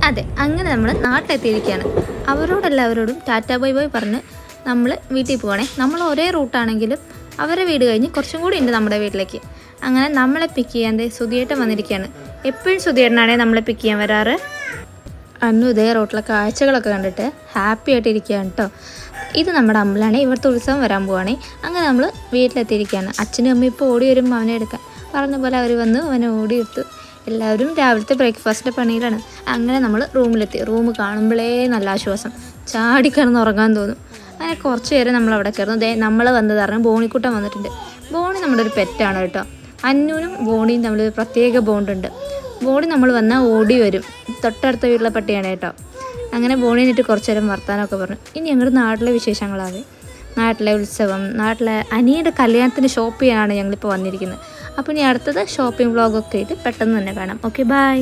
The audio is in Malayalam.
അതെ, അങ്ങനെ നമ്മൾ നാട്ടിലെത്തിയിരിക്കുകയാണ്. അവരോടെല്ലാവരോടും ടാറ്റാ ബൈ ബൈ പറഞ്ഞ് നമ്മൾ വീട്ടിൽ പോകണേ. നമ്മൾ ഒരേ റൂട്ടാണെങ്കിലും അവരെ വീട് കഴിഞ്ഞ് കുറച്ചും കൂടി ഉണ്ട് നമ്മുടെ വീട്ടിലേക്ക്. അങ്ങനെ നമ്മളെ പിക്ക് ചെയ്യാൻ സുധിയേട്ടൻ വന്നിരിക്കുകയാണ്. എപ്പോഴും സുധിയേട്ടനാണെങ്കിൽ നമ്മളെ പിക്ക് ചെയ്യാൻ വരാറ്. അന്നു ഇതേ റോട്ടിലെ കാഴ്ചകളൊക്കെ കണ്ടിട്ട് ഹാപ്പി ആയിട്ട് ഇരിക്കുകയാണ് കേട്ടോ. ഇത് നമ്മുടെ അമ്പലമാണ്. ഇവിടുത്തെ ഉത്സവം വരാൻ പോവുകയാണ്. അങ്ങനെ നമ്മൾ വീട്ടിലെത്തിയിരിക്കുകയാണ്. അച്ഛനും അമ്മയും ഇപ്പോൾ ഓടി വരും അവനെ എടുക്കാൻ. പറഞ്ഞ പോലെ അവർ വന്ന് അവനെ ഓടിയെടുത്തു. എല്ലാവരും രാവിലത്തെ ബ്രേക്ക്ഫാസ്റ്റിൻ്റെ പണിയിലാണ്. അങ്ങനെ നമ്മൾ റൂമിലെത്തി. റൂം കാണുമ്പോഴേ നല്ല ആശ്വാസം, ചാടിക്കിടന്ന് ഉറങ്ങാൻ തോന്നും. അങ്ങനെ കുറച്ച് നേരം നമ്മൾ അവിടെ കയറുന്നു. നമ്മൾ വന്നത് പറഞ്ഞാൽ ബോണിക്കുട്ടൻ വന്നിട്ടുണ്ട്. ബോണി നമ്മുടെ ഒരു പെറ്റാണ് കേട്ടോ. അന്നൂനും ബോണിയും തമ്മിൽ ഒരു പ്രത്യേക ബോണ്ടുണ്ട്. ബോണി നമ്മൾ വന്നാൽ ഓടി വരും. തൊട്ടടുത്ത വീട്ടിലെ പട്ടിയാണ് കേട്ടോ. അങ്ങനെ ബോണിനിട്ട് കുറച്ച് നേരം വർത്താനമൊക്കെ പറഞ്ഞു. ഇനി ഞങ്ങളുടെ നാട്ടിലെ വിശേഷങ്ങളാവേ. നാട്ടിലെ ഉത്സവം, നാട്ടിലെ അനിയുടെ കല്യാണത്തിന് ഷോപ്പ് ചെയ്യാനാണ് ഞങ്ങളിപ്പോൾ വന്നിരിക്കുന്നത്. അപ്പോൾ ഇനി അടുത്തത് ഷോപ്പിംഗ് വ്ളോഗൊക്കെ ആയിട്ട് പെട്ടെന്ന് തന്നെ കാണാം. Okay, by.